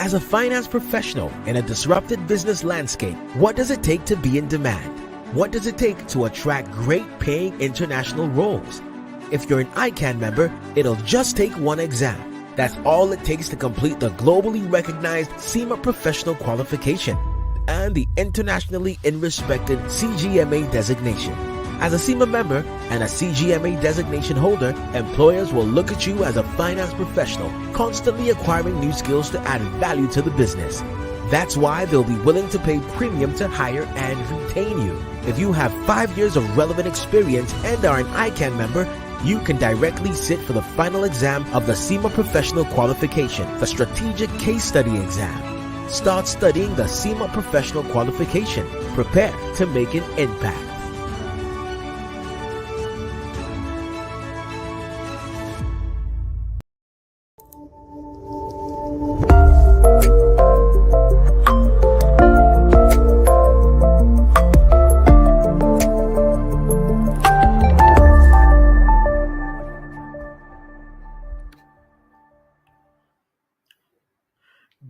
As a finance professional in a disrupted business landscape, what does it take to be in demand? What does it take to attract great paying international roles? If you're an ICAN member, it'll just take one exam. That's all it takes to complete the globally recognized CIMA professional qualification and the internationally respected CGMA designation. As a CIMA member and a CGMA designation holder, employers will look at you as a finance professional, constantly acquiring new skills to add value to the business. That's why they'll be willing to pay premium to hire and retain you. If you have 5 years of relevant experience and are an ICAN member, you can directly sit for the final exam of the CIMA Professional Qualification, the Strategic Case Study exam. Start studying the CIMA Professional Qualification. Prepare to make an impact.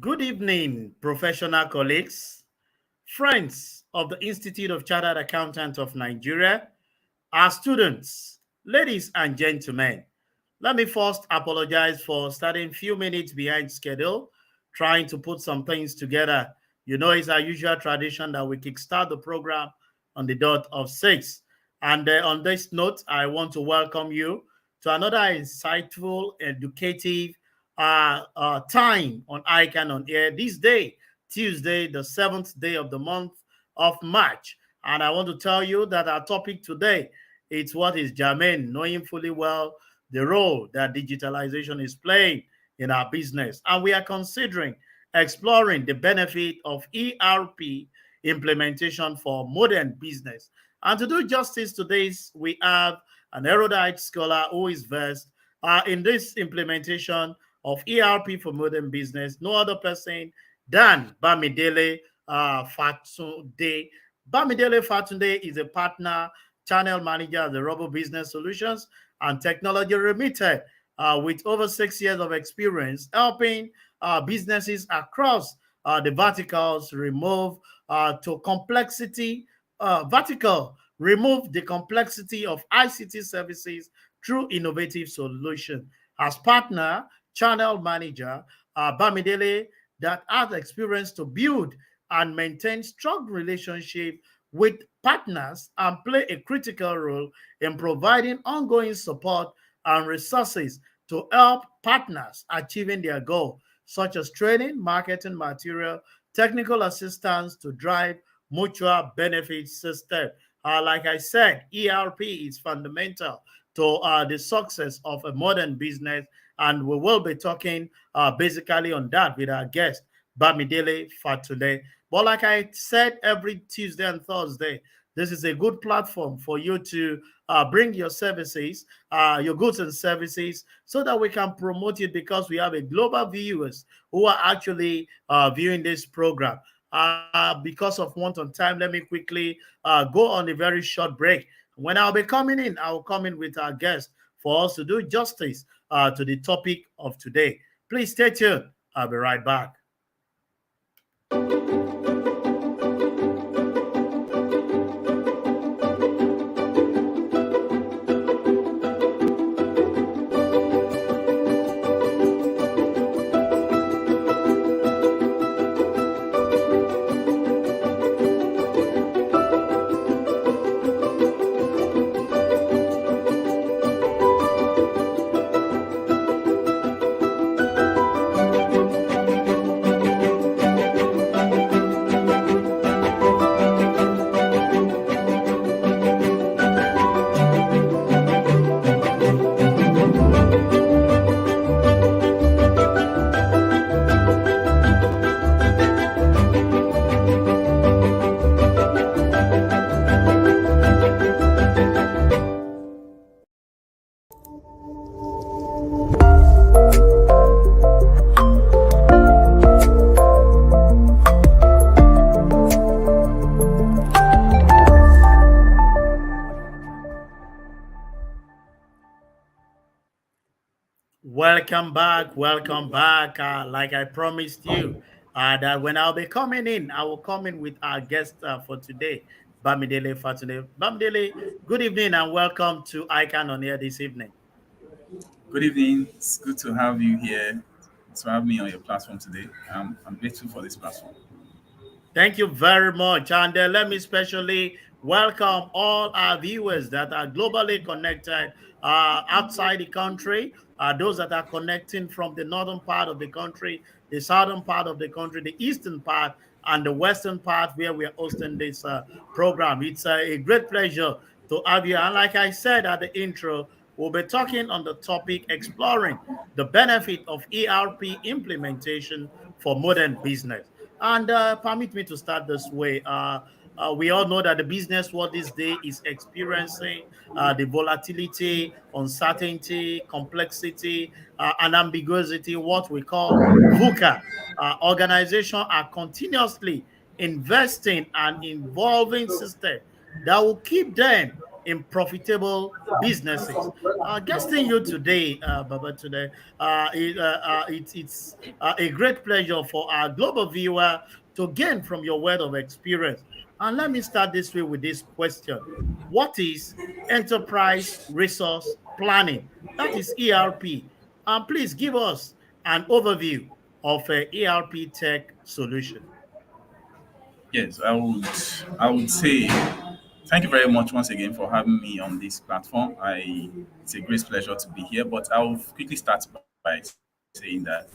Good evening, professional colleagues, friends of the Institute of Chartered Accountants of Nigeria, our students, ladies and gentlemen. Let me first apologize for starting a few minutes behind schedule, trying to put some things together. You know, it's our usual tradition that we kickstart the program on the dot of 6. And on this note, I want to welcome you to another insightful, educative time on ICAN on Air this day, Tuesday, the 7th day of the month of March. And I want to tell you that our topic today is what is germane, knowing fully well the role that digitalization is playing in our business. And we are considering exploring the benefit of ERP implementation for modern business. And to do justice to this, we have an erudite scholar who is versed in this implementation of ERP for modern business, no other person than Bamidele Fatunde. Bamidele Fatunde is a partner channel manager at the Robo Business Solutions and Technology Limited with over 6 years of experience helping businesses across the verticals remove the complexity of ICT services through innovative solutions. As partner channel manager, Bamidele that has experience to build and maintain strong relationships with partners and play a critical role in providing ongoing support and resources to help partners achieving their goal, such as training, marketing material, technical assistance to drive mutual benefit system. Like I said, ERP is fundamental to the success of a modern business, and we will be talking basically on that with our guest, Bamidele Fatunde. But like I said, every Tuesday and Thursday, this is a good platform for you to bring your services, your goods and services, so that we can promote it, because we have a global viewers who are actually viewing this program. Because of want of time, let me quickly go on a very short break. When I'll be coming in, I'll come in with our guest for us to do justice to the topic of today. Please stay tuned. I'll be right back. welcome back. Welcome back. Like I promised you, that when I'll be coming in, I will come in with our guest for today, Bamidele Fatune. Bamidele, good evening and welcome to ICAN on Air this evening. Good evening. It's good to have you here, to have me on your platform today. I'm grateful for this platform. Thank you very much. And let me especially welcome all our viewers that are globally connected outside the country, those that are connecting from the northern part of the country, the southern part of the country, the eastern part, and the western part where we are hosting this program. It's a great pleasure to have you. And like I said at the intro, we'll be talking on the topic exploring the benefit of ERP implementation for modern business. And permit me to start this way. We all know that the business world this day is experiencing the volatility, uncertainty, complexity, and ambiguity, what we call VUCA. Organizations are continuously investing and involving systems that will keep them in profitable businesses. Guesting you today, Baba, today, it's a great pleasure for our global viewer to gain from your word of experience. And let me start this way with this question. What is enterprise resource planning? That is ERP. And please give us an overview of a ERP tech solution. Yes, I would say thank you very much once again for having me on this platform. It's a great pleasure to be here. But I'll quickly start by saying that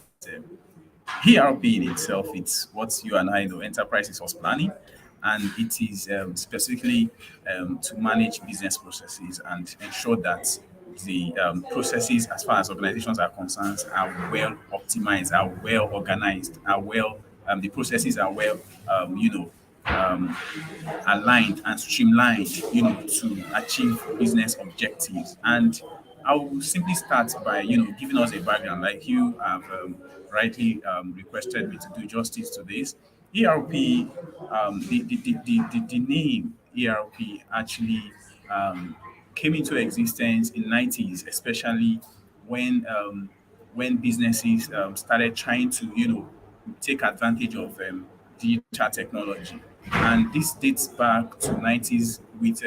ERP in itself, it's what you and I know, enterprise resource planning, and it is specifically to manage business processes and ensure that the processes, as far as organizations are concerned, are well optimized, are well organized, are well the processes are well, um, aligned and streamlined, to achieve business objectives. And I will simply start by, giving us a background, like you have rightly requested me to do justice to this. ERP, the name ERP actually um, came into existence in 90s, especially when um, when businesses started trying to, take advantage of digital technology. And this dates back to 90s with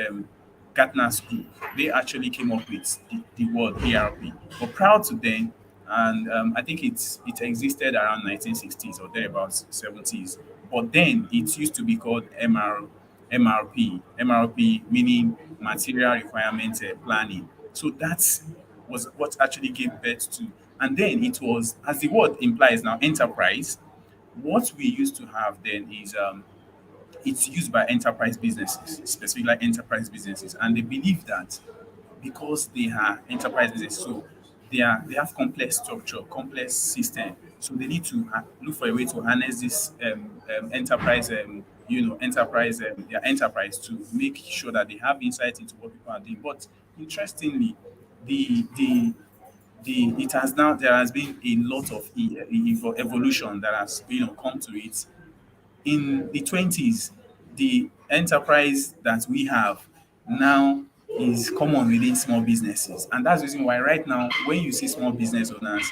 Gartner's group. They actually came up with the word ERP. But prior to then, and I think it existed around 1960s or thereabouts 70s. But then it used to be called MRP meaning Material Requirement Planning. So that was what actually gave birth to. And then it was, as the word implies now, enterprise. What we used to have then is it's used by enterprise businesses, specifically like enterprise businesses, and they believe that because they are enterprise businesses, so they have complex structure, complex system, so they need to look for a way to harness this enterprise, their enterprise to make sure that they have insight into what people are doing. But interestingly, the the it has now there has been a lot of evolution that has come to it in the 20s. The enterprise that we have now is common within small businesses. And that's the reason why right now, when you see small business owners,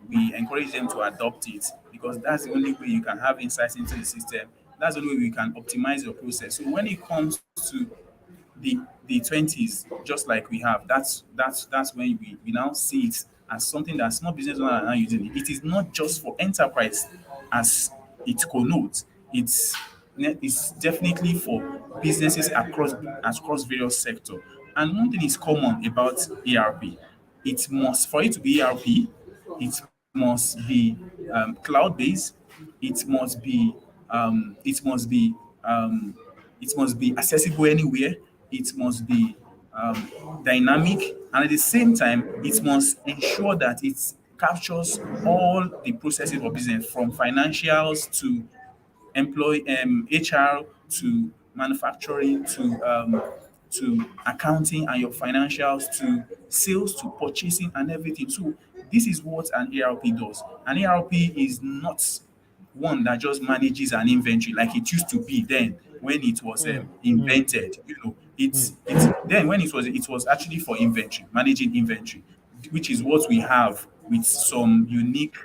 we encourage them to adopt it, because that's the only way you can have insights into the system. That's the only way we can optimize your process. So when it comes to the 20s, just like we have, that's when we now see it as something that small business owners are now using. It is not just for enterprise as it connotes. It's definitely for businesses across various sectors. And one thing is common about ERP. It must, for it to be ERP, it must be cloud based. It must be it must be um, it must be accessible anywhere. It must be dynamic, and at the same time, it must ensure that it captures all the processes of business, from financials to HR to manufacturing to accounting and your financials to sales to purchasing and everything. So this is what an ERP does. An ERP is not one that just manages an inventory like it used to be then when it was Mm, mm, invented. mm, It's then when it was actually for inventory, managing inventory, which is what we have with some unique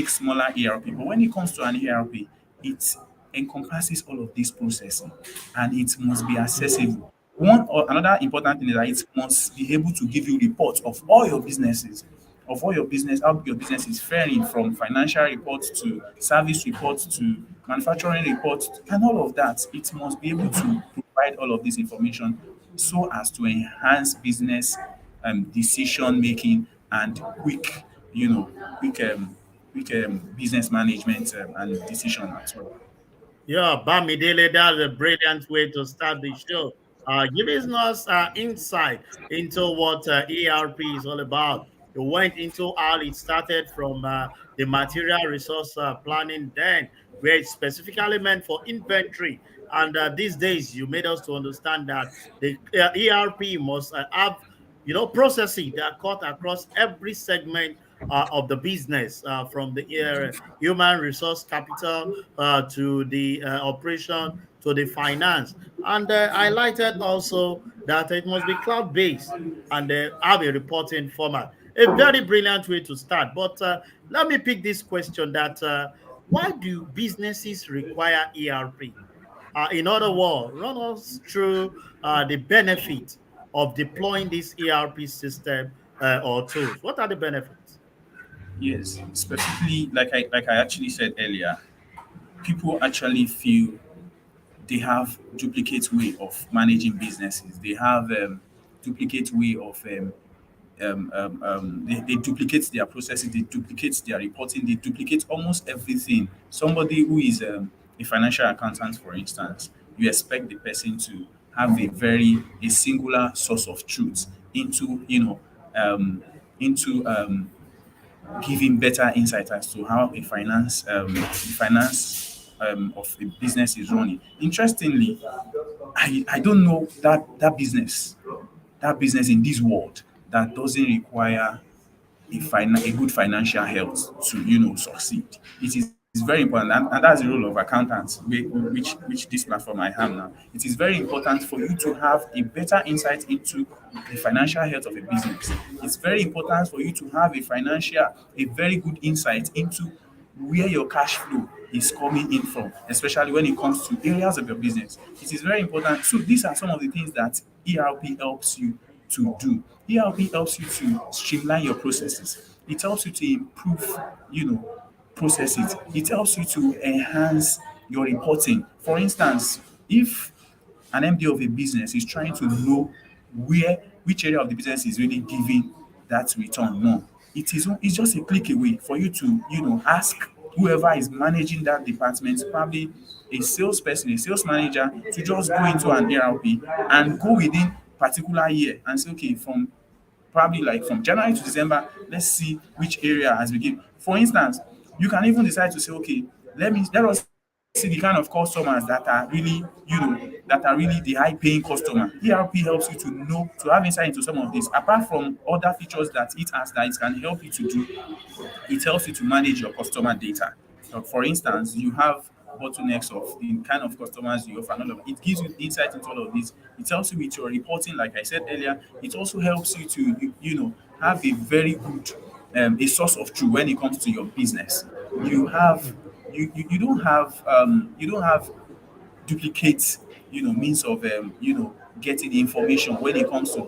smaller ERP. But when it comes to an ERP, it encompasses all of this processing, and it must be accessible. One or another important thing is that it must be able to give you reports of all your businesses, of all your business, how your business is faring, from financial reports to service reports to manufacturing reports and all of that. It must be able to provide all of this information so as to enhance business decision making and quick, you know, quick business management and decision as well. Yeah, Bamidele, that's a brilliant way to start the show. Giving us insight into what ERP is all about. You went into how it started from the material resource planning then, where it's specifically meant for inventory. And these days, you made us to understand that the ERP must have, processing that cut across every segment of the business, from the human resource capital to the operation to the finance. And I highlighted also that it must be cloud based and have a reporting format. A very brilliant way to start. But let me pick this question that why do businesses require ERP? In other words, run us through the benefit of deploying this ERP system or tools. What are the benefits? Yes, specifically, like I actually said earlier, people actually feel they have duplicate way of managing businesses. They have duplicate way of they duplicate their processes, they duplicate their reporting, they duplicate almost everything. Somebody who is a financial accountant, for instance, you expect the person to have a singular source of truth into into giving better insight as to how a finance of a business is running. Interestingly, I don't know that business in this world that doesn't require a good financial health to succeed. It is very important, and that's the role of accountants, which this platform I have now. It is very important for you to have a better insight into the financial health of a business. It's very important for you to have a very good insight into where your cash flow is coming in from, especially when it comes to areas of your business. It is very important. So these are some of the things that ERP helps you to do. ERP helps you to streamline your processes. It helps you to improve, processes. It helps you to enhance your reporting. For instance, if an MD of a business is trying to know which area of the business is really giving that return more. It's just a click away for you to ask whoever is managing that department, probably a salesperson, a sales manager, to just go into an ERP and go within particular year and say, okay, from probably like from January to December, let's see which area has been given. For instance, you can even decide to say, okay, let us see the kind of customers that are really the high paying customer. ERP helps you to know, to have insight into some of this. Apart from other features that it has that it can help you to do, it helps you to manage your customer data. For instance, you have bottlenecks of the kind of customers you offer. It gives you insight into all of this. It helps you with your reporting, like I said earlier. It also helps you to have a very good a source of truth when it comes to your business. You have you don't have duplicate means of getting information when it comes to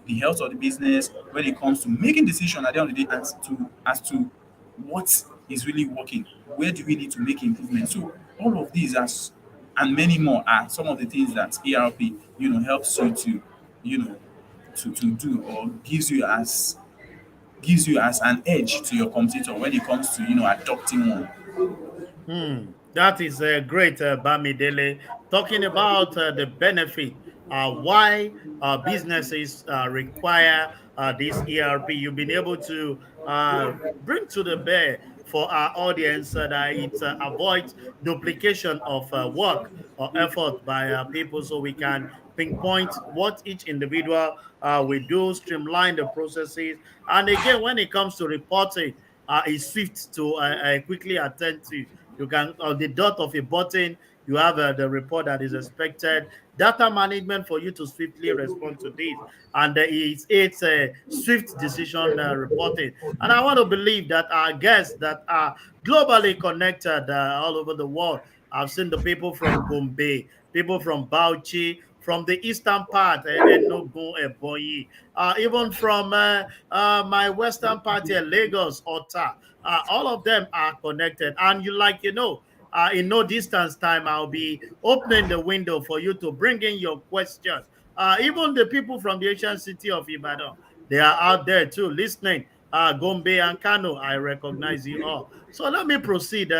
the health of the business, when it comes to making decision at the end of the day as to what is really working, where do we need to make improvement. So all of these and many more are some of the things that ERP helps you to you know to do, or gives you as an edge to your competitor when it comes to adopting one. That is great, Bamidele. Talking about the benefit, why businesses require this ERP. You've been able to bring to the bear for our audience that it avoids duplication of work or effort by people, so we can pinpoint what each individual will do, streamline the processes. And again, when it comes to reporting, is swift to quickly attend to. You can, on the dot of a button, You have the report that is expected, data management for you to swiftly respond to this, and it's a swift decision reporting. And I want to believe that our guests that are globally connected all over the world. I've seen the people from Gombe, people from Bauchi, from the eastern part, Enugu, Ebonyi, even from my western part here, Lagos, Ota. All of them are connected. And in no distance time, I'll be opening the window for you to bring in your questions. Even the people from the ancient city of Ibadan, they are out there too, listening. Gombe and Kano, I recognize you all. So let me proceed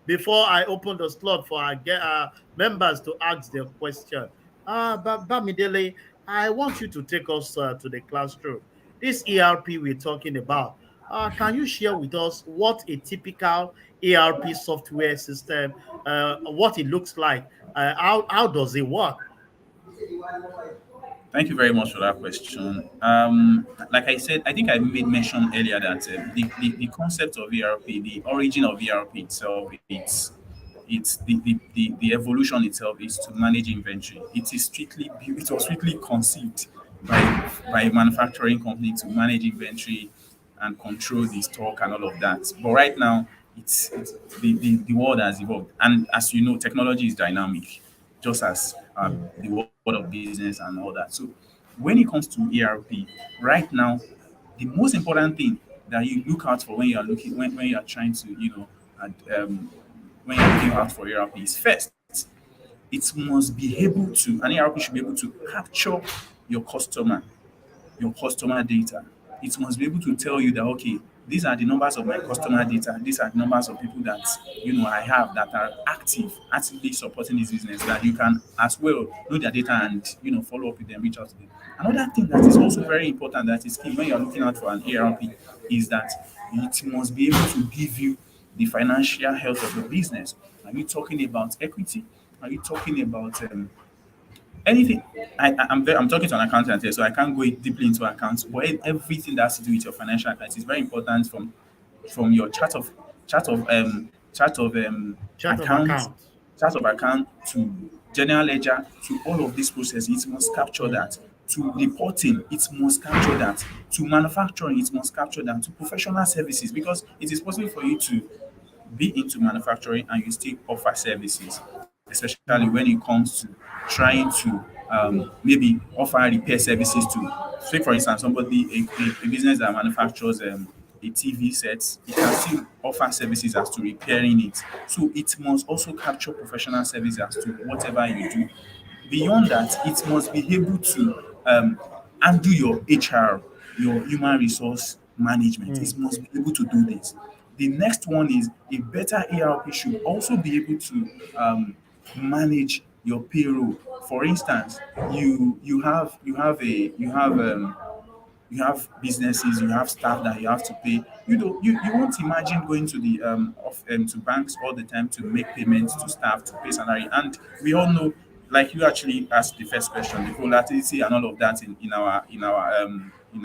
before I open the slot for our members to ask their question. Bamidele, I want you to take us to the classroom. This ERP we're talking about, can you share with us what a typical ERP software system, what it looks like, how does it work? Thank you very much for that question. Like I said, I think I made mention earlier that the concept of ERP, the origin of ERP itself, the evolution itself is to manage inventory. It was strictly conceived by a manufacturing company to manage inventory and control the stock and all of that. But right now, it's the world has evolved, and as you know, technology is dynamic, just as the world of business and all that. So when it comes to ERP, right now, the most important thing that you look out for when you are trying to and, when you're looking out for ERP is first, it must be able to an ERP should be able to capture your customer your customer data. It must be able to tell you that okay, these are the numbers of my customer data. These are the numbers of people that I have that are actively supporting this business. That you can as well know their data and follow up with them, reach out to them. Another thing that is also very important that is key when you're looking out for an ERP is that it must be able to give you the financial health of your business. Are you talking about equity? Are you talking about anything? I'm talking to an accountant here, so I can't go deeply into accounts. But everything that has to do with your financial accounts is very important from your chart of Chart of accounts, account. to general ledger to all of this process. It must capture Mm, that. To reporting, it must capture that. To manufacturing, it must capture that. To professional services, because it is possible for you to be into manufacturing and you still offer services, especially when mm, it comes to trying to maybe offer repair services to, say, for instance, a business that manufactures a TV set, it can still offer services as to repairing it. So it must also capture professional services as to whatever you do. Beyond that, it must be able to undo your HR, your human resource management. mm, It must be able to do this. The next one is a better ERP should also be able to manage your payroll. For instance, you have businesses, you have staff that you have to pay. You won't imagine going to to banks all the time to make payments to staff to pay salary. And we all know, like you actually asked the first question, the volatility and all of that in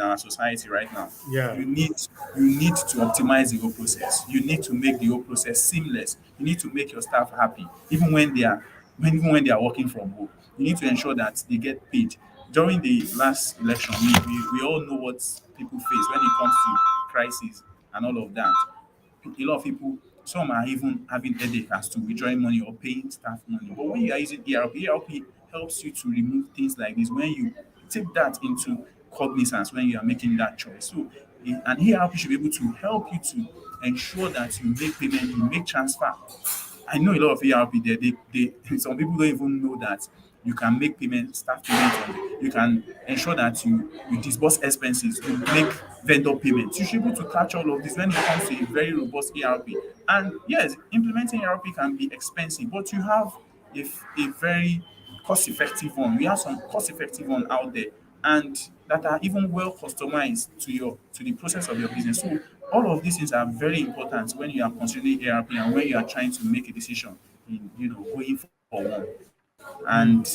our society right now. yeah. You need you need to optimize the whole process. You need to make the whole process seamless. You need to make your staff happy, even when they are working from home. You need to ensure that they get paid. During the last election, we all know what people face when it comes to crisis and all of that. A lot of people, some are even having headache as to withdrawing money or paying staff money. But when you are using ERP helps you to remove things like this when you take that into cognizance when you are making that choice. So an ERP should be able to help you to ensure that you make payment, you make transfer. I know a lot of ERP there. Some people don't even know that you can make payment, staff payment, and you can ensure that you disburse expenses, you make vendor payments. You should be able to catch all of this when it comes to a very robust ERP. And yes, implementing ERP can be expensive, but you have a very cost-effective one. We have some cost-effective one out there, and that are even well customized to the process of your business. So all of these things are very important when you are considering ERP and when you are trying to make a decision in going for one. And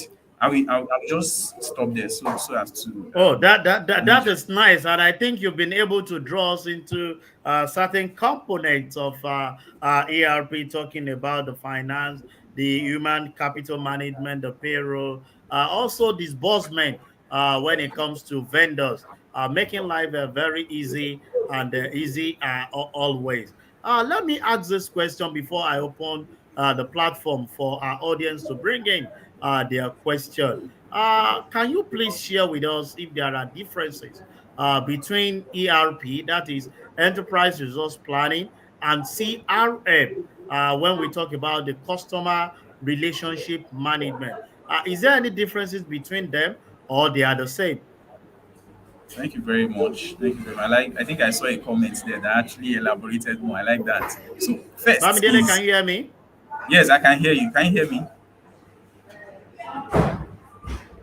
apart I'll just stop there so as to Oh, that manage. is nice, and I think you've been able to draw us into certain components of ERP, talking about the finance, the human capital management, the payroll, also disbursement when it comes to vendors, making life very easy and easy always. Let me ask this question before I open the platform for our audience to bring in their question. Can you please share with us if there are differences between ERP, that is Enterprise Resource Planning, and CRM when we talk about the customer relationship management? Is there any differences between them or they are the same? Thank you very much. Thank you very much. I think I saw a comment there that actually elaborated more. I like that. So first Bamidele, can is you hear me? yes, I can hear you. Can you hear me?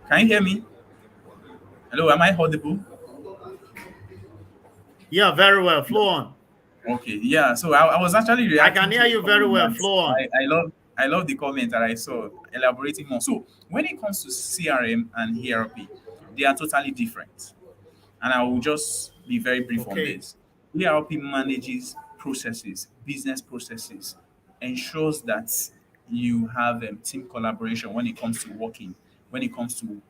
Can you hear me? Hello, am I audible? Yeah, very well. Flow on. Okay, yeah. So I was actually I reacting can to hear a you very comment well. that Flow on. I love the comment that I saw elaborating more. So when it comes to CRM and ERP, they are totally different. And I will just be very brief on Okay. this. ERP manages processes, business processes, ensures that you have team collaboration when it comes to working, when it comes to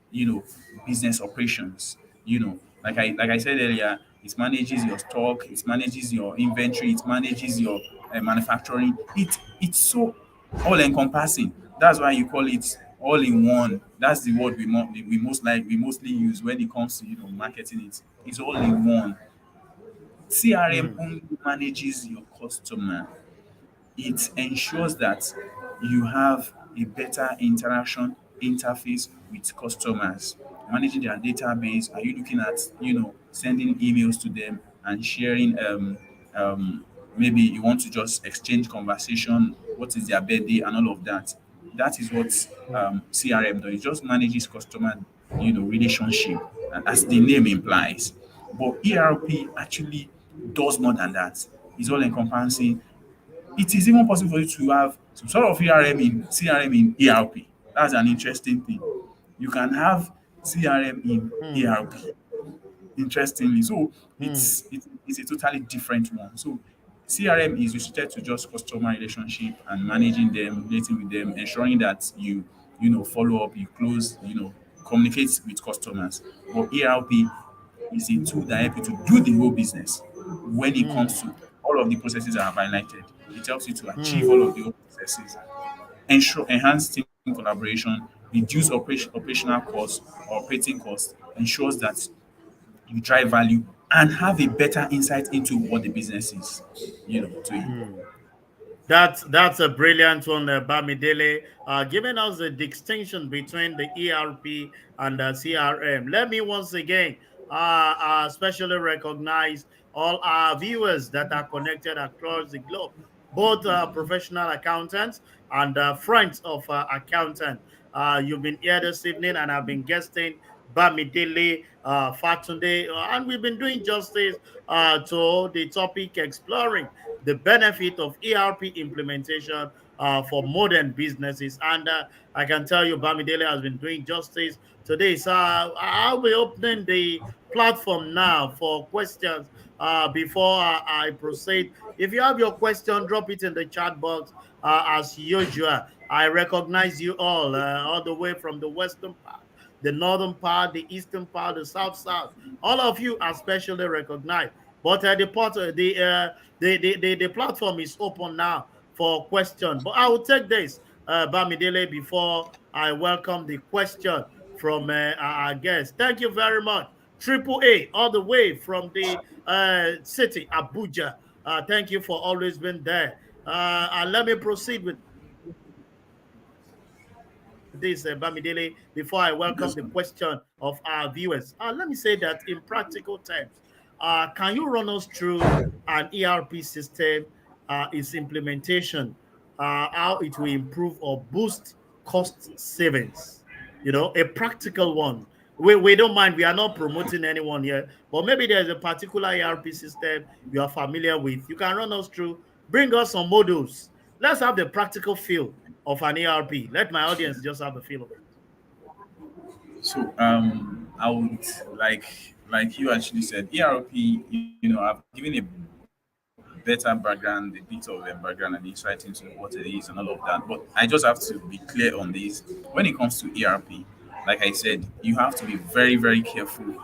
business operations. Like I said earlier, it manages your stock, it manages your inventory, it manages your manufacturing. It's so all encompassing. That's why you call it all in one. That's the word we mostly use when it comes to marketing it. It's all in one. CRM Hmm. only manages your customer. It ensures that you have a better interaction interface with customers, managing their database. Are you looking at sending emails to them and sharing um maybe you want to just exchange conversation, what is their birthday and all of that. That is what Hmm. CRM does. It just manages customer relationship, as the name implies. But ERP actually does more than that. It's all encompassing. It is even possible for you to have some sort of ERM in CRM in ERP. That's an interesting thing. You can have CRM in Hmm. ERP. Interestingly, so Hmm. it's a totally different one. So CRM is restricted to just customer relationship and managing them, relating with them, ensuring that you follow up, you close, communicate with customers. But ERP is a tool that helps you to do the whole business when it Hmm. comes to all of the processes I have highlighted. It helps you to achieve Hmm. all of the whole processes, ensure enhance team collaboration, reduce operational costs or operating costs, ensures that you drive value and have a better insight into what the business is, doing. Hmm. That's a brilliant one, Bamidele, giving us the distinction between the ERP and the CRM. Let me once again especially recognize all our viewers that are connected across the globe, both professional accountants and friends of accountants. You've been here this evening and I've been guesting Bamidele Fatunde, and we've been doing justice to the topic exploring the benefit of ERP implementation for modern businesses. And I can tell you, Bamidele has been doing justice today. So I'll be opening the platform now for questions before I proceed. If you have your question, drop it in the chat box as usual. I recognize you all the way from the western part, the northern part, the eastern part, the south. All of you are specially recognized. But the platform is open now for question. But I will take this, Bamidele, before I welcome the question from our guest. Thank you very much. Triple A, all the way from the city, Abuja. Thank you for always being there. And let me proceed with this, Bamidele, before I welcome Yes, the ma'am. question of our viewers. Let me say that in practical terms, can you run us through an ERP system, its implementation, how it will improve or boost cost savings? You know, a practical one. We don't mind, we are not promoting anyone here, but maybe there's a particular ERP system you are familiar with. You can run us through, bring us some models. Let's have the practical feel of an ERP. Let my audience just have a feel of it. So I would like you actually said, ERP. I've given a better background, a bit of a background and insight into what it is and all of that. But I just have to be clear on this. When it comes to ERP, like I said, you have to be very, very careful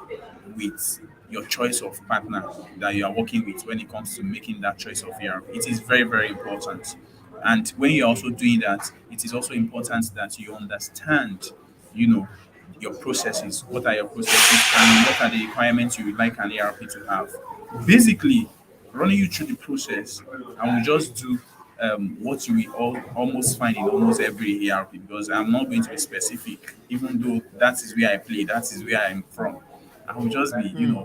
with your choice of partner that you are working with when it comes to making that choice of ERP. It is very, very important. And when you're also doing that, it is also important that you understand, you know, your processes. What are your processes and what are the requirements you would like an ERP to have? Basically, running you through the process, I will just do what you will almost find in almost every ERP because I'm not going to be specific, even though that is where I play, that is where I'm from. I will just be, Hmm.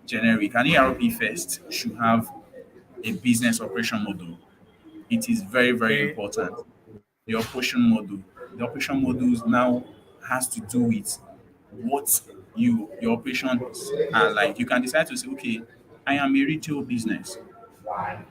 generic. An ERP first should have a business operation model. It is very, very Okay. important. The operation model. The operation models now has to do with what your operations are like. You can decide to say, okay, I am a retail business.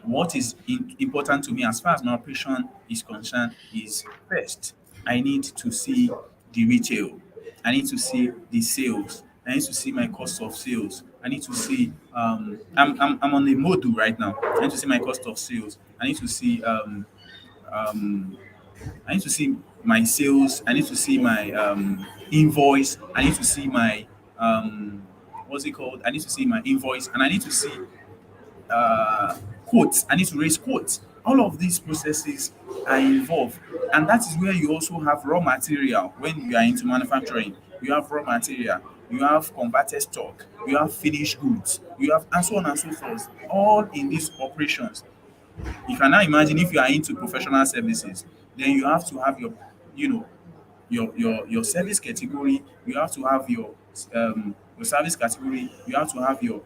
What is important to me as far as my operation is concerned is first, I need to see the retail. I need to see the sales. I need to see my cost of sales. I need to see, I'm on a model right now. I need to see my cost of sales. I need to see, um, I need to see my sales. I need to see my invoice. I need to see my, what's it called? I need to see my invoice and I need to see quotes. I need to raise quotes. All of these processes are involved, and that is where you also have raw material. When you are into manufacturing, you have raw material, you have converted stock, you have finished goods, you have and so on and so forth. All in these operations. You can now imagine if you are into professional services, then you have to have you know, your service category. You have to have your service category. You have to have your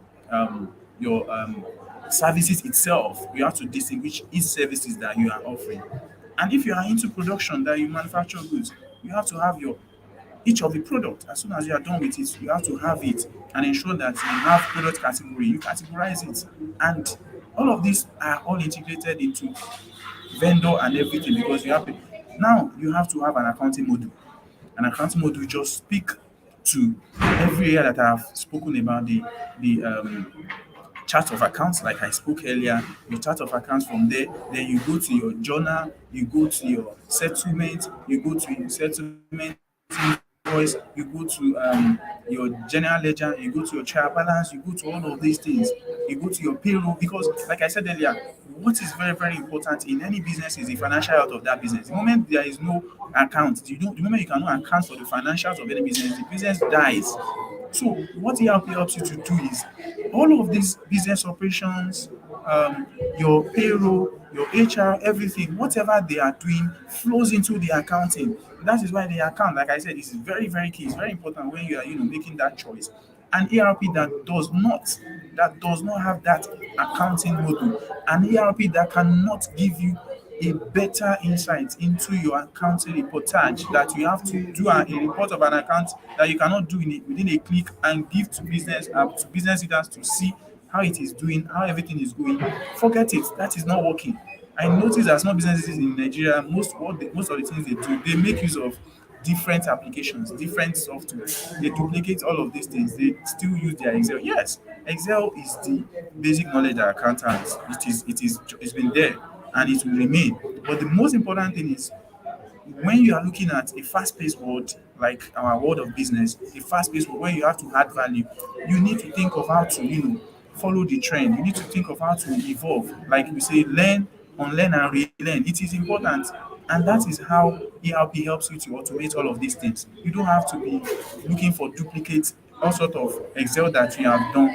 services itself. You have to distinguish each services that you are offering. And if you are into production that you manufacture goods, you have to have your each of the product. As soon as you are done with it, you have to have it and ensure that you have product category. You categorize it, and all of these are all integrated into vendor and everything because now you have to have an accounting module. An accounting module just speak to every area that I have spoken about the chart of accounts like I spoke earlier, your chart of accounts from there, then you go to your journal, you go to your settlement, you go to your settlement invoice, you go to your general ledger, you go to your trial balance, you go to all of these things, you go to your payroll because like I said earlier, what is very, very important in any business is the financial health of that business. The moment there is no account, the moment you cannot account for the financials of any business, the business dies. So what ERP helps you to do is all of these business operations, your payroll, your HR, everything, whatever they are doing flows into the accounting. That is why the account, like I said, is very, very key. It's very important when you are, making that choice. An ERP that does not have that accounting module, an ERP that cannot give you a better insight into your accounting reportage that you have to do a report of an account that you cannot do within a click and give to business leaders to see how it is doing, how everything is going. Forget it. That is not working. I notice that small businesses in Nigeria, most of the things they do, they make use of different applications, different software. They duplicate all of these things. They still use their Excel. Yes, Excel is the basic knowledge that accountants. It's been there and it will remain. But the most important thing is when you are looking at a fast-paced world like our world of business, a fast-paced world where you have to add value, you need to think of how to, follow the trend. You need to think of how to evolve. Like we say, learn, unlearn, and relearn. It is important, and that is how ERP helps you to automate all of these things. You don't have to be looking for duplicates, all sort of Excel that you have done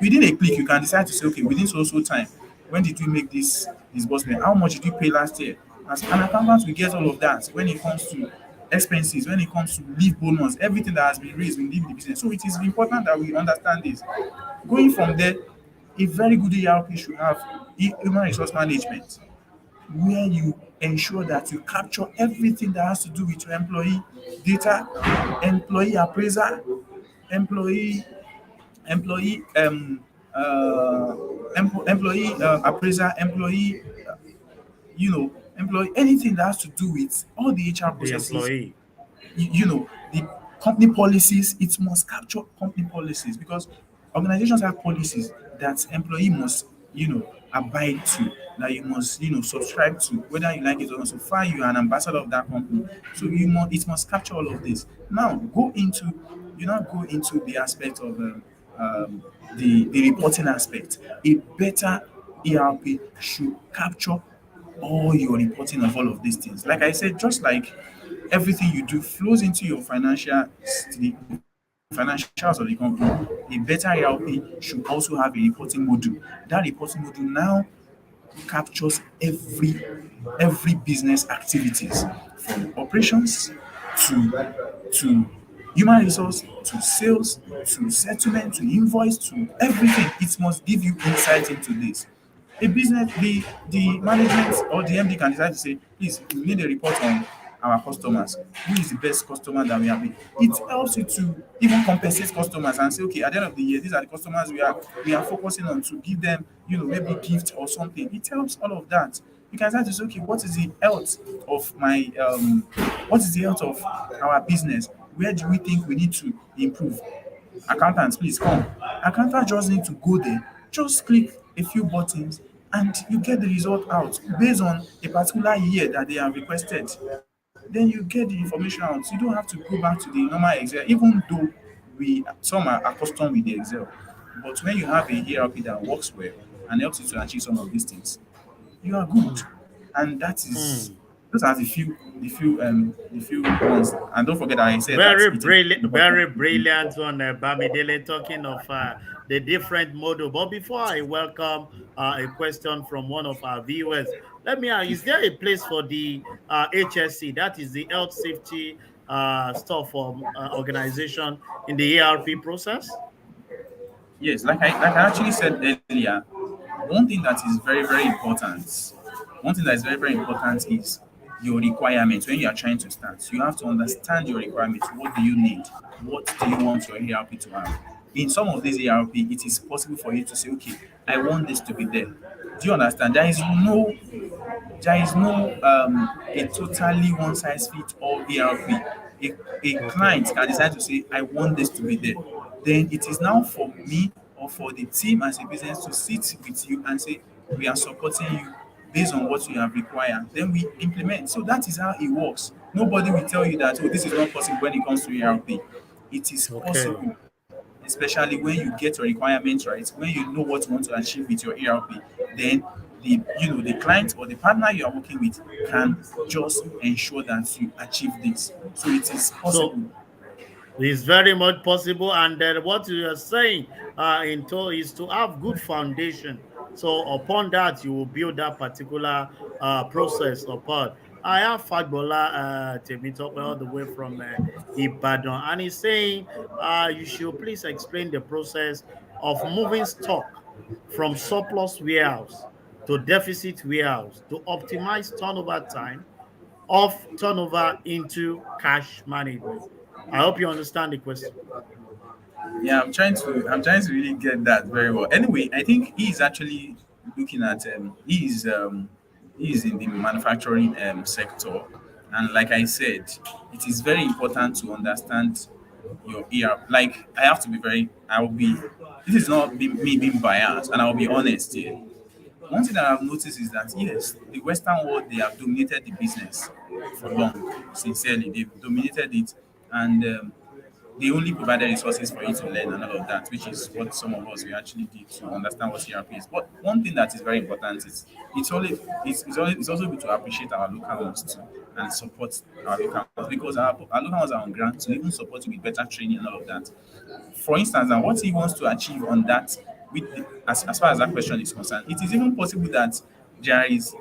within a click. You can decide to say, okay, within so time, when did you make this disbursement? How much did you pay last year? As an accountant, we get all of that when it comes to expenses, when it comes to leave bonus, everything that has been raised within the business. So it is important that we understand this. Going from there, a very good ERP should have human resource management, where you ensure that you capture everything that has to do with your employee data, employee appraiser, employee employee employee appraiser, employee employee anything that has to do with all the HR The processes, employee. the Company policies, it must capture company policies because organizations have policies that employee must, abide to, that you must, subscribe to, whether you like it or not. So far, you are an ambassador of that company. So it must capture all of this. Now, go into the aspect of um, the reporting aspect. A better ERP should capture all your reporting of all of these things. Like I said, just like everything you do flows into your the financials of the company, a better ERP should also have a reporting module. That reporting module now captures every business activities from operations to human resource to sales to settlement to invoice to everything. It must give you insight into this. A business, the management or the MD can decide to say, please, we need a report on our customers. Who is the best customer that we have been? It helps you to even compensate customers and say, okay, at the end of the year, these are the customers we are focusing on to give them, maybe gift or something. It helps all of that. You can start to say, okay, what is the health of our business? Where do we think we need to improve? Accountants, please come. Accountants just need to go there, just click a few buttons, and you get the result out based on a particular year that they have requested. Then you get the information out. You don't have to go back to the normal Excel, even though some are accustomed with the Excel. But when you have a ERP that works well and helps you to achieve some of these things, you are good. And that is Hmm. those are the few ones. And don't forget that I said that it is Very important. brilliant one, Bamidele, talking of the different model. But before I welcome a question from one of our viewers, let me ask, is there a place for the HSC, that is the health safety stuff for organization in the ERP process? Yes, like I actually said earlier, one thing that is very, very important, one thing that is very, very important is your requirements. When you are trying to start, you have to understand your requirements. What do you need? What do you want your ERP to have? In some of these ERP, it is possible for you to say, okay, I want this to be there. Do you understand? There is no a totally one size fits all ERP. A Okay. client can decide to say, I want this to be there. Then it is now for me or for the team as a business to sit with you and say, we are supporting you based on what you have required. Then we implement. So that is how it works. Nobody will tell you that, oh, this is not possible when it comes to ERP. It is Okay. possible, especially when you get your requirements right, when you know what you want to achieve with your ERP, then the client or the partner you are working with can just ensure that you achieve this. So it is So possible. it's very much possible, and what you are saying is to have good foundation. So upon that, you will build that particular process upon. I have Fagbola Temitope all the way from Ibadan, and he's saying you should please explain the process of moving stock from surplus warehouse to deficit warehouse to optimize turnover time of turnover into cash management. I hope you understand the question. Yeah, I'm trying to really get that very well. Anyway, I think he is actually looking at he is in the manufacturing sector, and like I said, it is very important to understand your ER. Like I have to be very, I will be. This is not me being biased, and I will be honest here. One thing that I've noticed is that yes, the Western world, they have dominated the business for long. Sincerely, they've dominated it, and they only provided resources for you to learn and all of that, which is what some of us we actually did to understand what ERP is. But one thing that is very important is it's also good to appreciate our local ones too and support our local ones because our local ones are on ground to even support you with better training and all of that. For instance, now what he wants to achieve on that, as far as that question is concerned, it is even possible that there is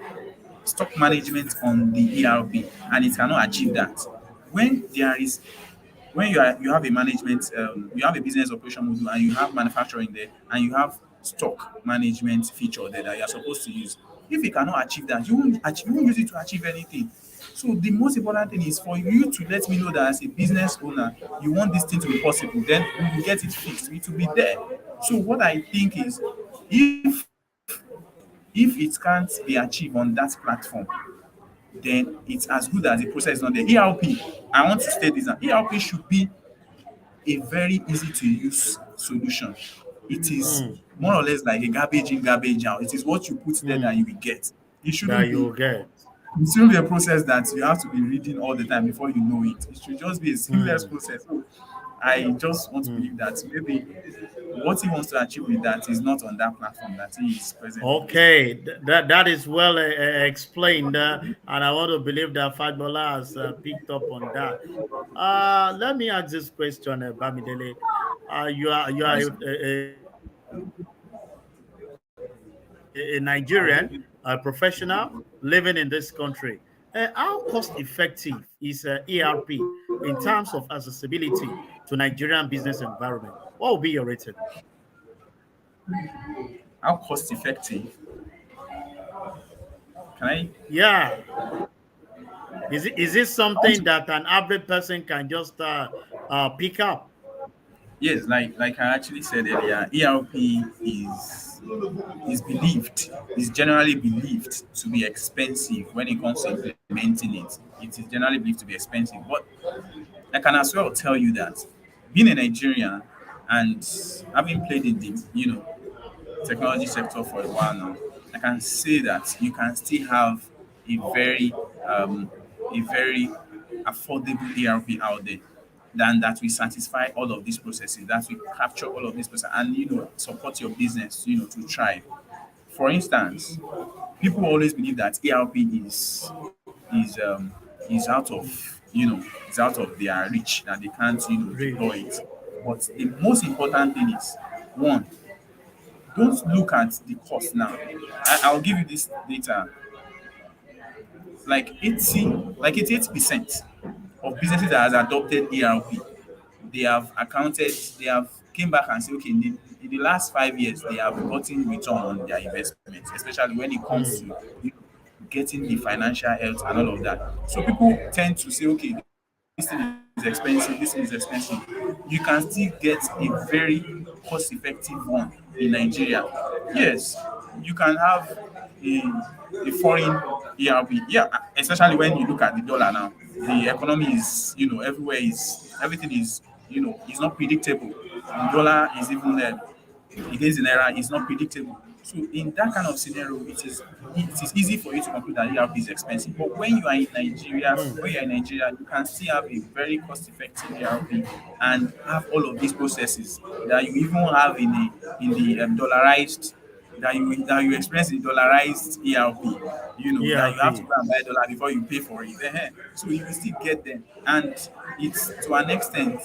stock management on the ERP and it cannot achieve that. When there is you have a you have a business operation module and you have manufacturing there and you have stock management feature there that you are supposed to use. If you cannot achieve that, you won't use it to achieve anything. So the most important thing is for you to let me know that as a business owner, you want this thing to be possible. Then we will get it fixed. It will be there. So what I think is, if if it can't be achieved on that platform, then it's as good as the process is not there. ERP, I want to state this now. ERP should be a very easy to use solution. It is Mm, more or mm, less like a garbage in, garbage out. It is what you put there that mm. you will get. It That shouldn't be you get. it shouldn't be a process that you have to be reading all the time before you know it. It should just be a seamless Mm, process. So I just want to mm. believe that maybe what he wants to achieve with that is not on that platform that he is presently using. Okay, that is well explained, and I want to believe that Fagbola has picked up on that. Let me ask this question, Bamidele. You are Yes. a Nigerian, a professional living in this country. How cost effective is ERP in terms of accessibility to Nigerian business environment? What will be your rating? How cost effective can I? Yeah, is it I want something to that an average person can just pick up? yes, like I actually said earlier, ERP is generally believed to be expensive when it comes to implementing it. It is generally believed to be expensive. But I can as well tell you that being a Nigerian and having played in the technology sector for a while now, I can say that you can still have a very um, a very affordable ERP out there than that will satisfy all of these processes, that will capture all of these processes and support your business, to thrive. For instance, people always believe that ERP is is out of is out of their reach, that they can't deploy Rich. it. But the most important thing is one, don't look at the cost now. I'll give you this data. Like 88% of businesses that has adopted ERP, they have came back and said, okay, in the last 5 years, they have gotten return on their investment, especially when it comes to Mm, getting the financial health and all of that. So people tend to say, okay, this thing is expensive, this thing is expensive. You can still get a very cost-effective one in Nigeria. Yes, you can have a foreign ERP. Yeah, especially when you look at the dollar now. The economy is, everywhere is everything is, is not predictable. The dollar is even against the naira is not predictable. So in that kind of scenario, it is easy for you to conclude that ERP is expensive. But when you are in Nigeria, mm. you can still have a very cost-effective ERP and have all of these processes that you even have in the dollarized that you experience in dollarized ERP, that you have to ERP. go and buy dollar before you pay for it. So you will still get them. And it's to an extent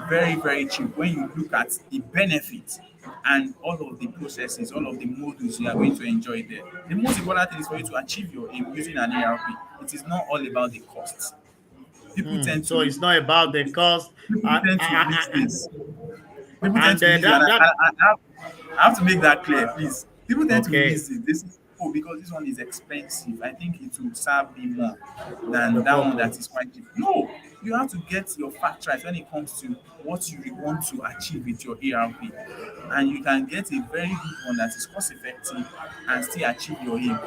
very, very cheap when you look at the benefits and all of the processes, all of the modules you are going to enjoy there. The most important thing is for you to achieve your aim using an ERP. It is not all about the costs. People tend So to it's not about the cost. people Uh, tend uh, to uh, miss uh, this. People tend and to miss it, and that I have to make that clear, please. People tend to okay, miss it. This is because this one is expensive. I think it will serve me more the than that one that is purpose. quite cheap. No, you have to get your fact right when it comes to what you want to achieve with your ERP, and you can get a very good one that is cost effective and still achieve your aim,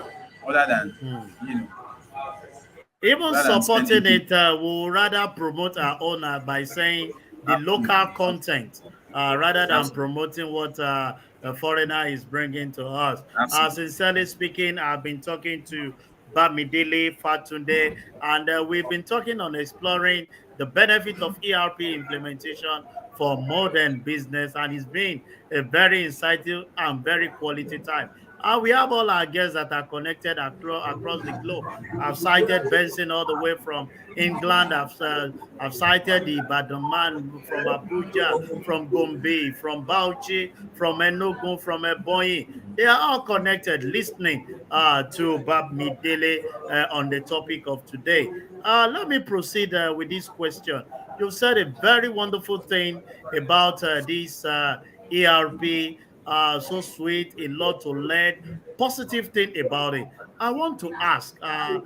other than Hmm. you know, Even rather than spending supporting big. it will rather promote our owner by saying the local Absolutely, content rather than absolutely, promoting what a foreigner is bringing to us. absolutely. Sincerely speaking, I've been talking to Bamidele Fatunde, and we've been talking on exploring the benefit of ERP implementation for modern business, and it's been a very insightful and very quality time. We have all our guests that are connected across the globe. I've cited Benson all the way from England. I've cited the Ibadan man from Abuja, from Gombe, from Bauchi, from Enugu, from Ebonyi. They are all connected, listening to Bab Midele on the topic of today. Let me proceed with this question. You've said a very wonderful thing about this ERP. So sweet, a lot to learn. Positive thing about it. I want to ask: are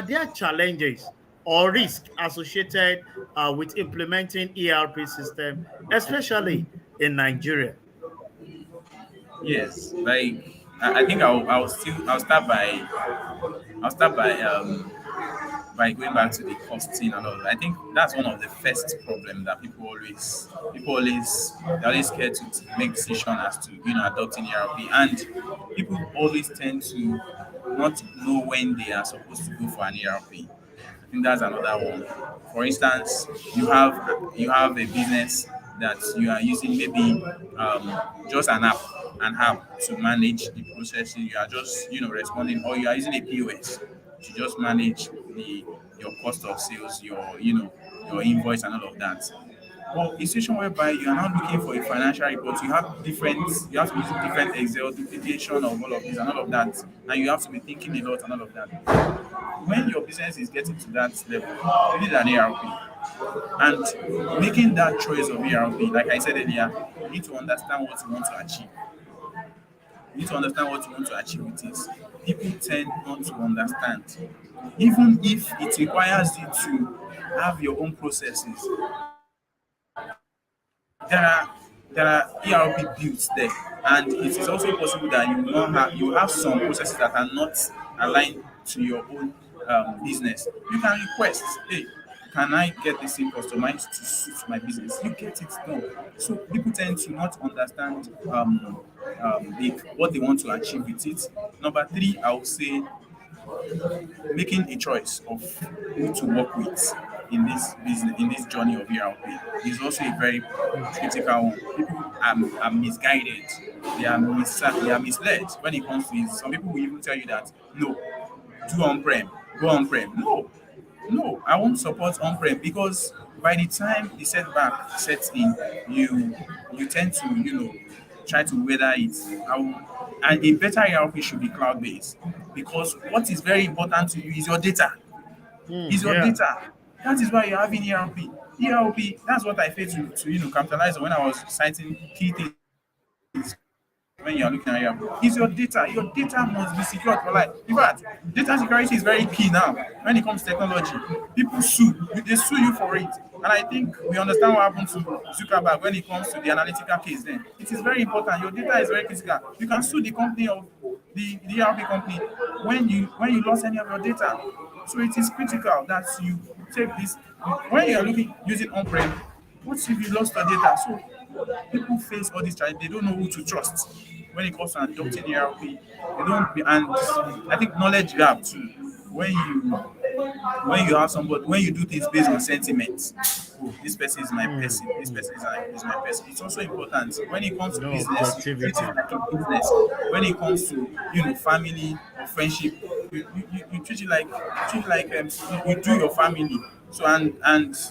there challenges or risk associated with implementing ERP system, especially in Nigeria? Yes, like I think I'll start by by going back to the costing and all that. I think that's one of the first problem that they're always scared to make decision as to adopting ERP, and people always tend to not know when they are supposed to go for an ERP. I think that's another one. For instance, you have a business that you are using, maybe just an app to manage the processing. You are just responding, or you are using a POS to just manage the your cost of sales, your invoice and all of that. But a situation whereby you are not looking for a financial report, you have to use different Excel duplication of all of this and all of that, and you have to be thinking a lot and all of that. When your business is getting to that level, you need an ERP. And making that choice of ERP, like I said earlier, you need to understand what you want to achieve. You need to understand what you want to achieve with it. People tend not to understand. Even if it requires you to have your own processes, there are ERP built there, and it is also possible that you have some processes that are not aligned to your own business. You can request, hey, can I get this thing customized to suit my business? You get it done. So people tend to not understand what they want to achieve with it. Number three, I would say making a choice of who to work with in this business, in this journey of ERP, is also a very critical one. People are misguided, they are misled when it comes to it. Some people will even tell you that no, do on-prem, go on-prem. No, I won't support on-prem, because by the time the setback sets in, you tend to try to weather it. And a better ERP should be cloud-based, because what is very important to you is your data. Is your Yeah. data. That is why you're having ERP. ERP, that's what I failed to capitalize on when I was citing key things when you're looking at ERP. Is your data. Your data must be secured for life. In fact, data security is very key now when it comes to technology. People they sue you for it. And I think we understand what happened to Zuckerberg when it comes to the analytical case then. It is very important. Your data is very critical. You can sue the company of the ERP company when you lost any of your data. So it is critical that you take this when you are using on-prem. What if you lost your data? So people face all these challenges. They don't know who to trust when it comes to adopting ERP. They don't, and I think knowledge gap too. When you have somebody, when you do things based on sentiments, oh, this person is my person, this person is my person. It's also important when it comes to No business. You treat objectivity. it like a business. When it comes to family or friendship, you treat it like you do your family. So and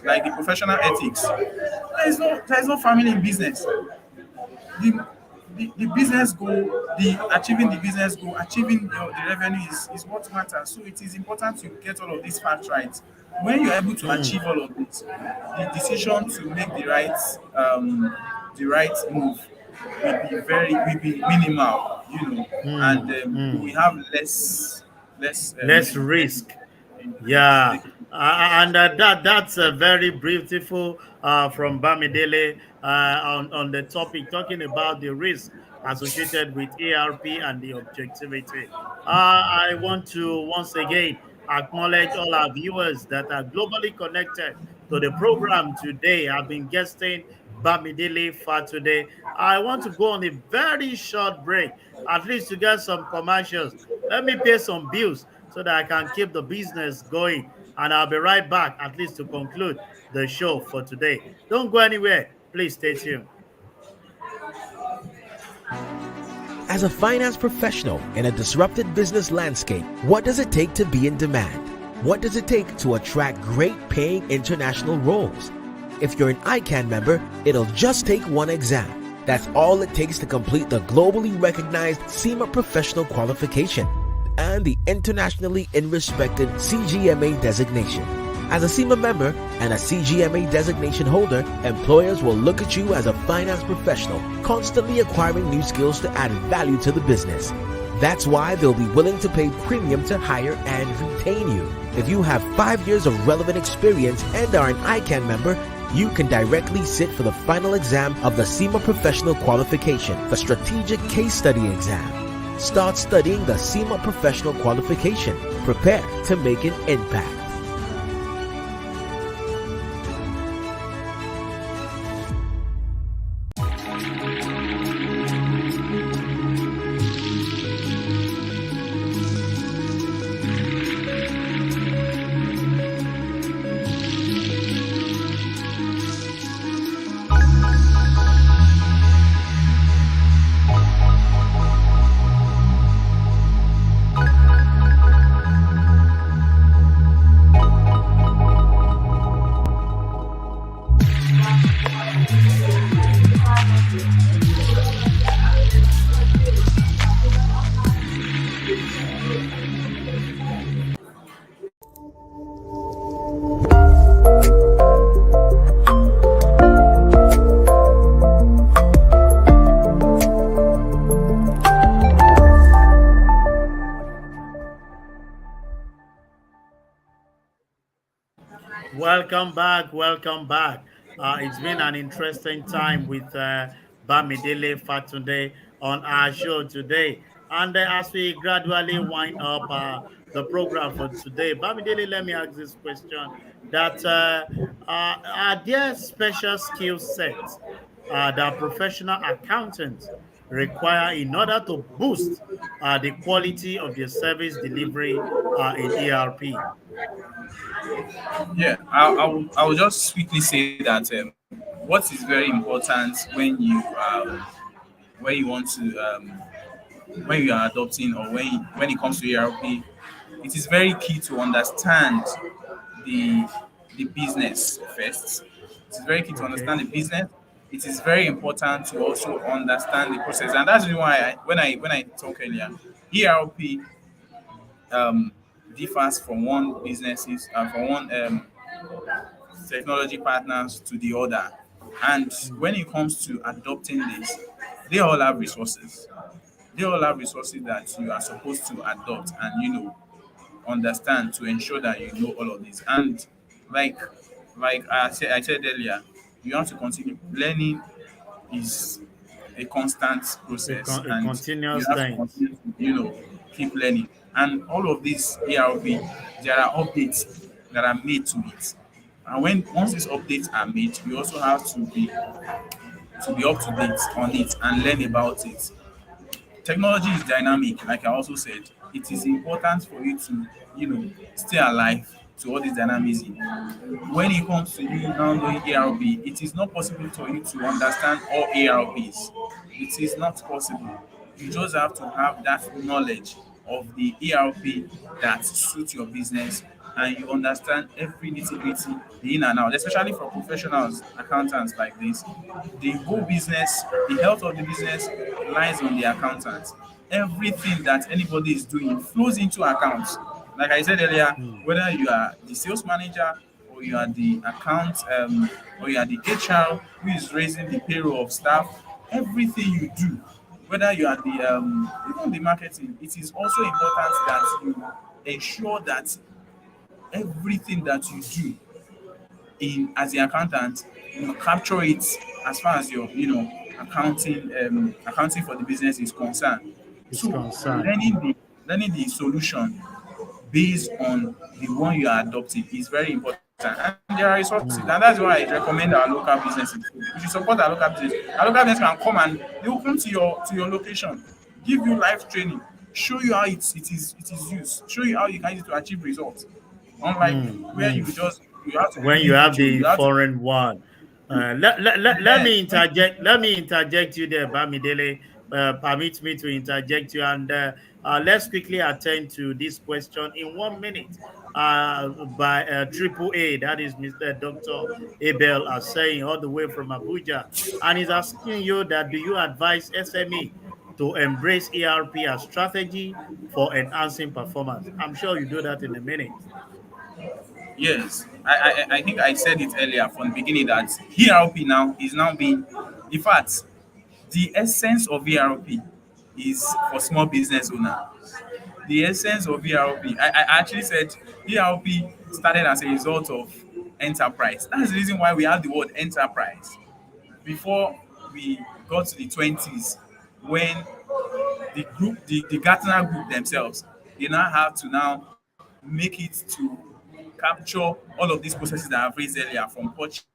like the professional ethics, there is no family in business. The business goal, achieving the business goal, achieving the revenue is what matters. So it is important to get all of these facts right. When you're able to achieve all of this, the decision to make the right move will be minimal, and we have less Less risk. in Yeah, taking. and that's very beautiful from Bamidele on the topic, talking about the risk associated with ARP and the objectivity. I want to once again acknowledge all our viewers that are globally connected to the program today. I've been guesting Bamidele for today. I want to go on a very short break, at least to get some commercials. Let me pay some bills so that I can keep the business going. And I'll be right back, at least to conclude the show for today. Don't go anywhere. Please stay tuned. As a finance professional in a disrupted business landscape, what does it take to be in demand? What does it take to attract great paying international roles? If you're an ICAN member, it'll just take one exam. That's all it takes to complete the globally recognized CIMA professional qualification and the internationally respected CGMA designation. As a CIMA member and a CGMA designation holder, employers will look at you as a finance professional, constantly acquiring new skills to add value to the business. That's why they'll be willing to pay premium to hire and retain you. If you have 5 years of relevant experience and are an ICAN member, you can directly sit for the final exam of the CIMA Professional Qualification, the Strategic Case Study Exam. Start studying the CIMA Professional Qualification. Prepare to make an impact. Welcome back. Welcome back. It's been an interesting time with Bamidele Fatunde on our show today. And as we gradually wind up the program for today, Bamidele, let me ask this question: that are there special skill sets that professional accountants require in order to boost the quality of their service delivery in ERP? Yeah, I will just quickly say that what is very important when you want to when you are adopting or when it comes to ERP, it is very key to understand the the business first. It is very key to Okay. understand the business. It is very important to also understand the process, and that's the reason why when I talk earlier, ERP um, differs from one businesses and from one technology partners to the other. And when it comes to adopting this, they all have resources. They all have resources that you are supposed to adopt and understand to ensure that you know all of this. And like I said earlier, you have to continue learning is a constant process, A and you continuous have to things. continue to keep learning. And all of this ARV, there are updates that are made to it. And when once these updates are made, you also have to be up to date on it and learn about it. Technology is dynamic, like I also said. It is important for you to, stay alive to all this dynamism. When it comes to you now knowing ARB, it is not possible for you to understand all ARBs. It is not possible. You just have to have that knowledge of the ERP that suits your business, and you understand every nitty gritty, the in and out, especially for professionals, accountants like this. The whole business, the health of the business lies on the accountant. Everything that anybody is doing flows into accounts. Like I said earlier, Mm, whether you are the sales manager or you are the account or you are the HR who is raising the payroll of staff, everything you do, whether you are the even the marketing, it is also important that you ensure that everything that you do in as the accountant, you capture it as far as your accounting for the business is concerned. it's So concerned. learning the solution based on the one you are adopting is very important. And there are resources, and that's why I recommend our local businesses. If you support our local business can come and they will come to your location, give you live training, show you how it is used, show you how you can use it to achieve results. Unlike Mm, where mm. you have to When you believe have video, the you have to foreign one. Let yes, me interject. Let me interject you there, Bamidele. Permit me to interject you, and let's quickly attend to this question in 1 minute. By Triple A, that is Mr. Doctor Abel, are saying all the way from Abuja, and he's asking you that do you advise SME to embrace ERP as strategy for enhancing performance? I'm sure you do that in a minute. yes. I think I said it earlier from the beginning that ERP now is now being, in fact, the essence of ERP is for small business owner. The essence of ERP, I actually said ERP started as a result of enterprise. That's the reason why we have the word enterprise. Before we got to the 20s, when the Gartner group themselves, they now have to now make it to capture all of these processes that I've raised earlier, from purchase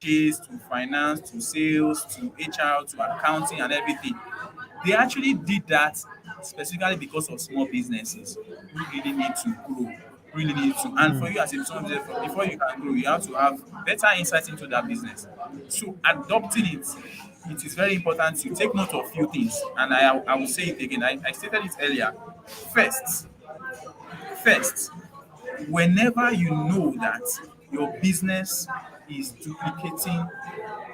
to finance to sales to HR to accounting and everything. They actually did that specifically because of small businesses who really need to grow, really need to. And for you as a small business, before you can grow, you have to have better insight into that business. So adopting it is very important to take note of few things. And I will say it again. I stated it earlier. First, first, whenever you know that your business is duplicating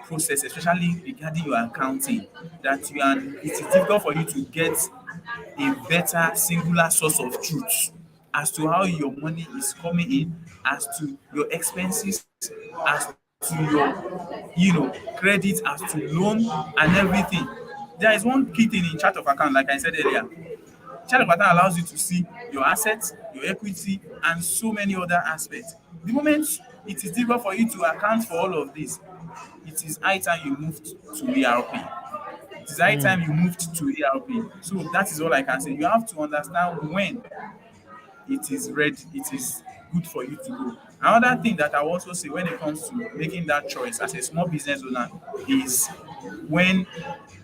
process, especially regarding your accounting, that it is difficult for you to get a better singular source of truth as to how your money is coming in, as to your expenses, as to credit, as to loan and everything. There is one key thing in chart of account, like I said earlier. Chart of account allows you to see your assets, your equity, and so many other aspects. The moment it is difficult for you to account for all of this, it is high time you moved to ERP. It is high time you moved to ERP. So that is all I can say. You have to understand when it is ready, it is good for you to go. Another thing that I will also say when it comes to making that choice as a small business owner is when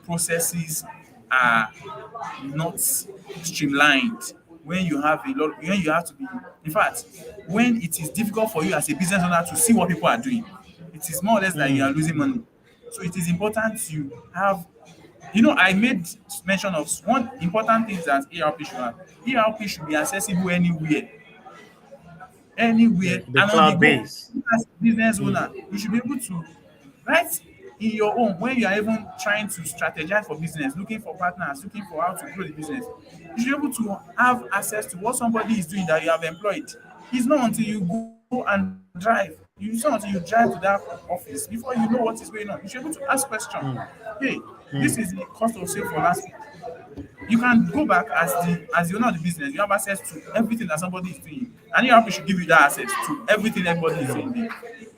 processes are not streamlined, when you have a lot, when you have to be, in fact, when it is difficult for you as a business owner to see what people are doing, it is more or less like you are losing money. So it is important to have, I made mention of one important thing that ERP should have. ERP should be accessible anywhere The and on the cloud go. base. You as a business owner, you should be able to write in your own when you are even trying to strategize for business, looking for partners, looking for how to grow the business. You should be able to have access to what somebody is doing that you have employed. It's not until you go and drive. It's not until you drive to that office before you know what is going on. You should be able to ask questions. Hey, this is the cost of sale for last week. You can go back as the owner of the business. You have access to everything that somebody is doing, and your ERP should give you that access to everything everybody is doing.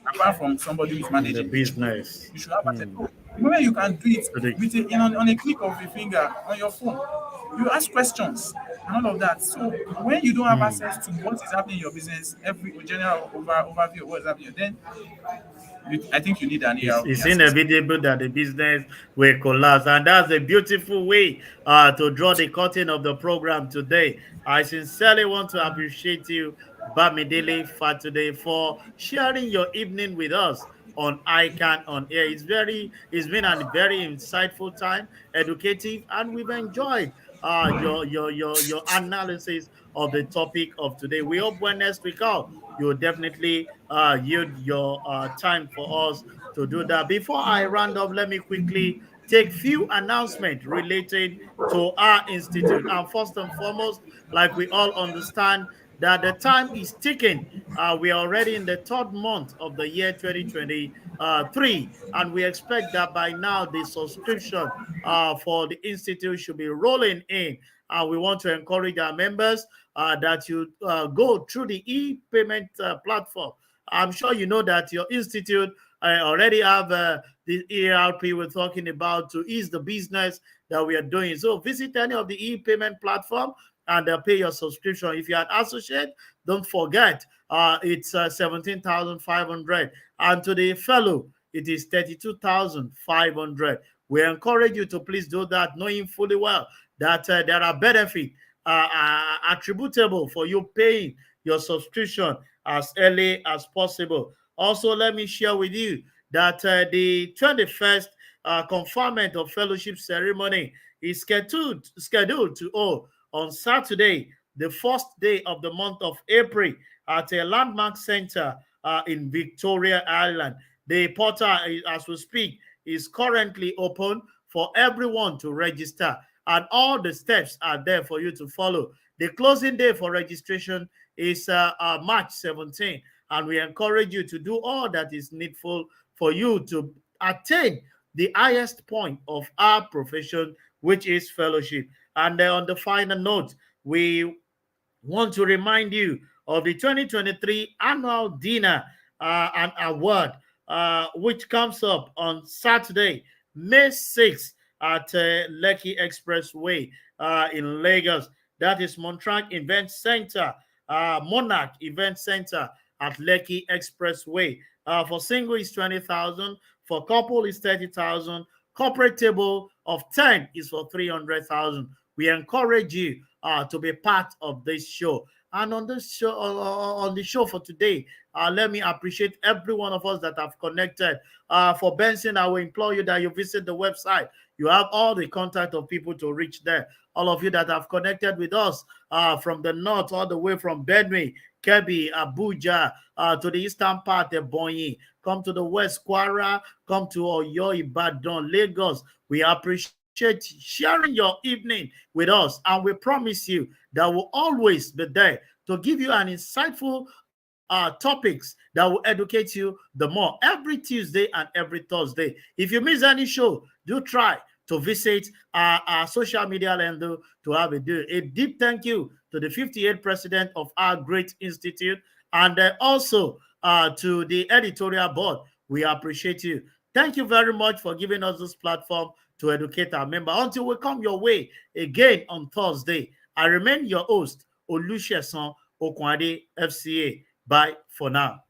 Apart from somebody who is In the managing each project, business. you should have access. So the moment you can do it So the, with on a click of a finger on your phone, you ask questions and all of that. So when you don't have access to what is happening in your business, every general overview of what is happening, then I think you need an ERP it's access. inevitable that the business will collapse. And that's a beautiful way to draw the curtain of the program today. I sincerely want to appreciate you, Bamidele Fatude, for sharing your evening with us on ICAN on air. It's been a very insightful time, educative, and we've enjoyed your analysis of the topic of today. We hope when next week out, you'll definitely yield your time for us to do that. Before I round up, let me quickly take few announcements related to our institute. And first and foremost, like we all understand, that the time is ticking. We are already in the third month of the year 2023, and we expect that by now the subscription for the institute should be rolling in. We want to encourage our members that you go through the e-payment platform. I'm sure you know that your institute already have the ERP we're talking about to ease the business that we are doing. So visit any of the e-payment platform and pay your subscription. If you're an associate, don't forget it's 17,500, and to the fellow it is 32,500. We encourage you to please do that, knowing fully well that there are benefits attributable for you paying your subscription as early as possible. Also, let me share with you that the 21st conferment of fellowship ceremony is scheduled to hold on Saturday, the first day of the month of April, at a landmark center in Victoria Island. The portal, as we speak, is currently open for everyone to register, and all the steps are there for you to follow. The closing day for registration is March 17, and we encourage you to do all that is needful for you to attain the highest point of our profession, which is fellowship. And on the final note, we want to remind you of the 2023 annual dinner and award, which comes up on Saturday, May 6th at Lekki Expressway in Lagos. That is Montrank Event Center, Monarch Event Center at Lekki Expressway. For single is 20,000, for couple is 30,000, corporate table of 10 is for 300,000. We encourage you to be part of this show. And on this show, on the show for today, let me appreciate every one of us that have connected. For Benson, I will implore you that you visit the website. You have all the contact of people to reach there. All of you that have connected with us from the north, all the way from Benue, Kebbi, Abuja, to the eastern part of Bonyi, come to the west, Kwara, come to Oyo, Ibadan, Lagos. We appreciate sharing your evening with us, and we promise you that we'll always be there to give you an insightful topics that will educate you the more every Tuesday and every Thursday. If you miss any show, do try to visit our social media handle to have a deep thank you to the 58th president of our great institute, and also to the editorial board. We appreciate you. Thank you very much for giving us this platform to educate our member. Until we come your way again on Thursday, I remain your host, Olusegun Okunade, FCA. Bye for now.